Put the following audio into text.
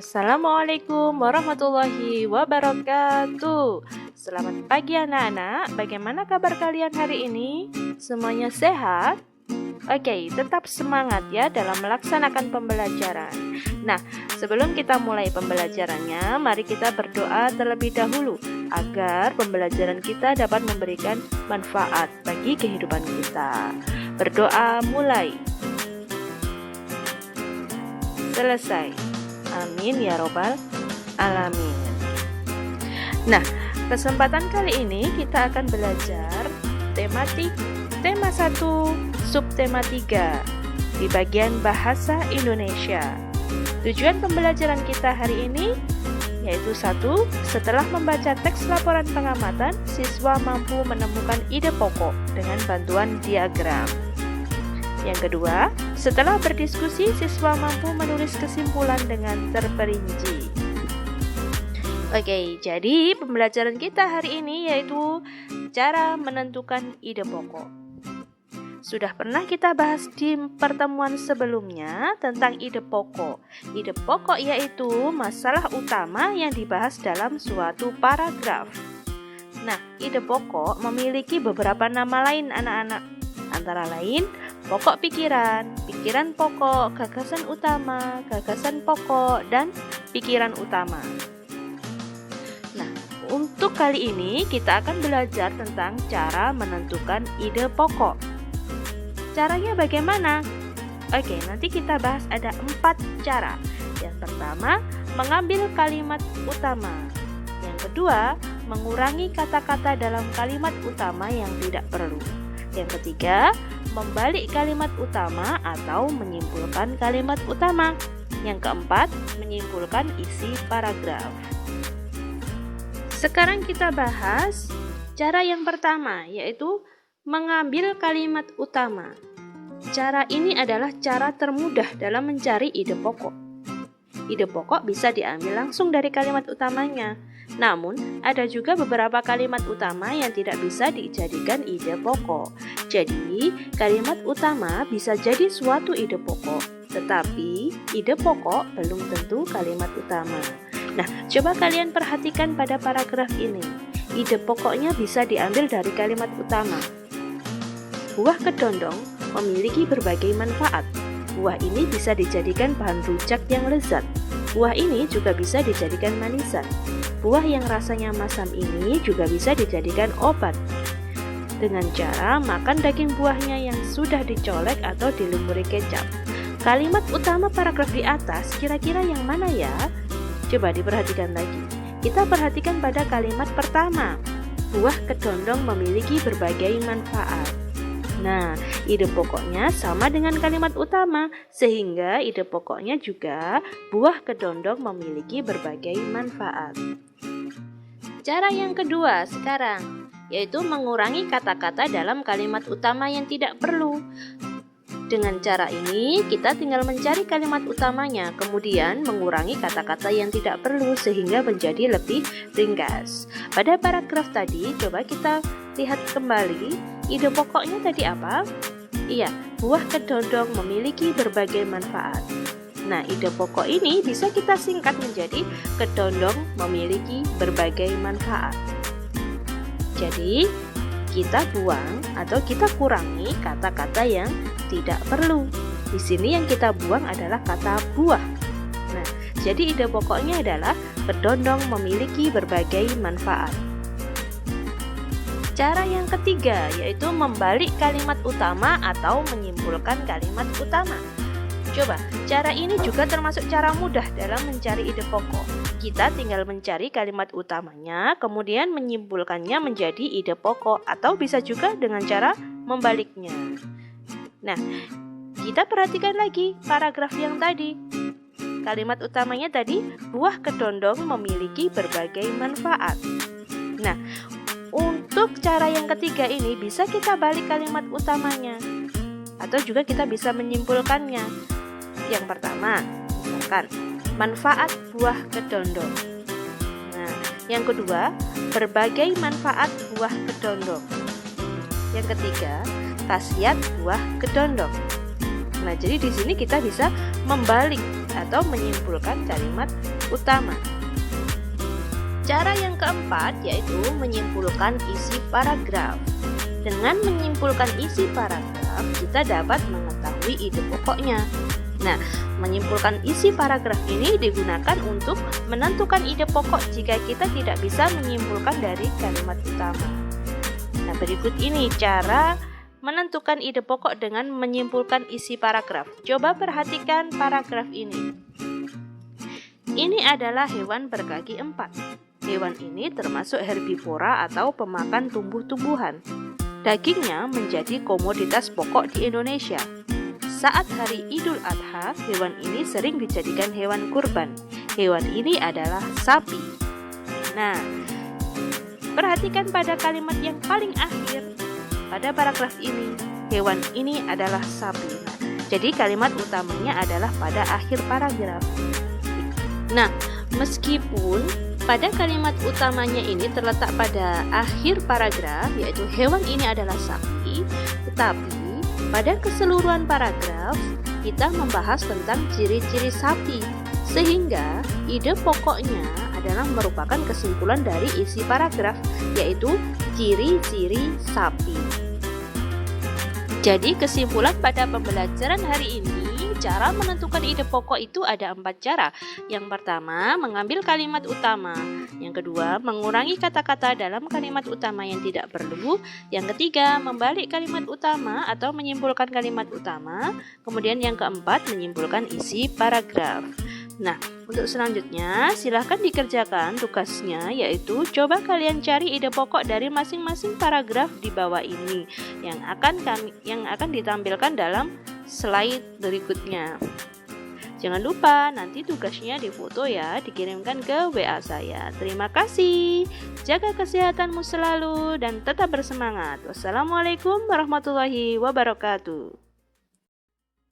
Assalamualaikum warahmatullahi wabarakatuh. Selamat pagi anak-anak, bagaimana kabar kalian hari ini? Semuanya sehat? Oke, tetap semangat ya dalam melaksanakan pembelajaran. Nah, sebelum kita mulai pembelajarannya, mari kita berdoa terlebih dahulu agar pembelajaran kita dapat memberikan manfaat bagi kehidupan kita. Berdoa mulai. Selesai. Amin ya robbal alamin. Nah, kesempatan kali ini kita akan belajar tema 1, subtema 3 di bagian bahasa Indonesia. Tujuan pembelajaran kita hari ini yaitu 1. Setelah membaca teks laporan pengamatan, siswa mampu menemukan ide pokok dengan bantuan diagram. Yang kedua, setelah berdiskusi, siswa mampu menulis kesimpulan dengan terperinci. Oke, jadi pembelajaran kita hari ini yaitu cara menentukan ide pokok. Sudah pernah kita bahas di pertemuan sebelumnya tentang ide pokok. Ide pokok yaitu masalah utama yang dibahas dalam suatu paragraf. Nah, ide pokok memiliki beberapa nama lain anak-anak. Antara lain, pokok pikiran, pikiran pokok, gagasan utama, gagasan pokok, dan pikiran utama. Nah, untuk kali ini kita akan belajar tentang cara menentukan ide pokok. Caranya bagaimana? Oke, nanti kita bahas ada 4 cara. Yang pertama, mengambil kalimat utama. Yang kedua, mengurangi kata-kata dalam kalimat utama yang tidak perlu. Yang ketiga, membalik kalimat utama atau menyimpulkan kalimat utama. Yang keempat, menyimpulkan isi paragraf. Sekarang kita bahas cara yang pertama, yaitu mengambil kalimat utama. Cara ini adalah cara termudah dalam mencari ide pokok. Ide pokok bisa diambil langsung dari kalimat utamanya. Namun, ada juga beberapa kalimat utama yang tidak bisa dijadikan ide pokok. Jadi, kalimat utama bisa jadi suatu ide pokok, tetapi ide pokok belum tentu kalimat utama. Nah, coba kalian perhatikan pada paragraf ini. Ide pokoknya bisa diambil dari kalimat utama. Buah kedondong memiliki berbagai manfaat. Buah ini bisa dijadikan bahan rujak yang lezat. Buah ini juga bisa dijadikan manisan. Buah yang rasanya masam ini juga bisa dijadikan obat dengan cara makan daging buahnya yang sudah dicolek atau dilumuri kecap. Kalimat utama paragraf di atas kira-kira yang mana ya? Coba diperhatikan lagi. Kita perhatikan pada kalimat pertama. Buah kedondong memiliki berbagai manfaat. Nah, ide pokoknya sama dengan kalimat utama, sehingga ide pokoknya juga buah kedondong memiliki berbagai manfaat. Cara yang kedua sekarang, yaitu mengurangi kata-kata dalam kalimat utama yang tidak perlu. Dengan cara ini, kita tinggal mencari kalimat utamanya, kemudian mengurangi kata-kata yang tidak perlu sehingga menjadi lebih ringkas. Pada paragraf tadi, coba kita lihat kembali, ide pokoknya tadi apa? Iya, buah kedondong memiliki berbagai manfaat. Nah, ide pokok ini bisa kita singkat menjadi kedondong memiliki berbagai manfaat. Jadi, kita buang atau kita kurangi kata-kata yang tidak perlu. Di sini yang kita buang adalah kata buah. Nah, jadi ide pokoknya adalah kedondong memiliki berbagai manfaat. Cara yang ketiga yaitu membalik kalimat utama atau menyimpulkan kalimat utama. Coba, cara ini juga termasuk cara mudah dalam mencari ide pokok. Kita tinggal mencari kalimat utamanya, kemudian menyimpulkannya menjadi ide pokok, atau bisa juga dengan cara membaliknya. Nah, kita perhatikan lagi paragraf yang tadi. Kalimat utamanya tadi, buah kedondong memiliki berbagai manfaat. Nah, untuk cara yang ketiga ini bisa kita balik kalimat utamanya, atau juga kita bisa menyimpulkannya. Yang pertama, misalkan manfaat buah kedondong. Nah, yang kedua, berbagai manfaat buah kedondong. Yang ketiga, khasiat buah kedondong. Nah, jadi di sini kita bisa membalik atau menyimpulkan kalimat utama. Cara yang keempat yaitu menyimpulkan isi paragraf. Dengan menyimpulkan isi paragraf, kita dapat mengetahui ide pokoknya. Nah, menyimpulkan isi paragraf ini digunakan untuk menentukan ide pokok jika kita tidak bisa menyimpulkan dari kalimat utama. Nah, berikut ini cara menentukan ide pokok dengan menyimpulkan isi paragraf. Coba perhatikan paragraf ini. Ini adalah hewan berkaki 4. Hewan ini termasuk herbivora atau pemakan tumbuh-tumbuhan. Dagingnya menjadi komoditas pokok di Indonesia. Saat hari Idul Adha, hewan ini sering dijadikan hewan kurban. Hewan ini adalah sapi. Nah, perhatikan pada kalimat yang paling akhir. Pada paragraf ini, hewan ini adalah sapi. Jadi kalimat utamanya adalah pada akhir paragraf. Nah, meskipun pada kalimat utamanya ini terletak pada akhir paragraf, yaitu hewan ini adalah sapi, tetapi pada keseluruhan paragraf kita membahas tentang ciri-ciri sapi, sehingga ide pokoknya adalah merupakan kesimpulan dari isi paragraf, yaitu ciri-ciri sapi. Jadi kesimpulan pada pembelajaran hari ini, cara menentukan ide pokok itu ada 4 cara. Yang pertama, mengambil kalimat utama. Yang kedua, mengurangi kata-kata dalam kalimat utama yang tidak perlu. Yang ketiga, membalik kalimat utama atau menyimpulkan kalimat utama. Kemudian yang keempat, menyimpulkan isi paragraf. Nah, untuk selanjutnya silahkan dikerjakan tugasnya, yaitu coba kalian cari ide pokok dari masing-masing paragraf di bawah ini yang akan ditampilkan dalam slide berikutnya. Jangan lupa nanti tugasnya difoto ya, dikirimkan ke WA saya. Terima kasih. Jaga kesehatanmu selalu dan tetap bersemangat. Wassalamualaikum warahmatullahi wabarakatuh.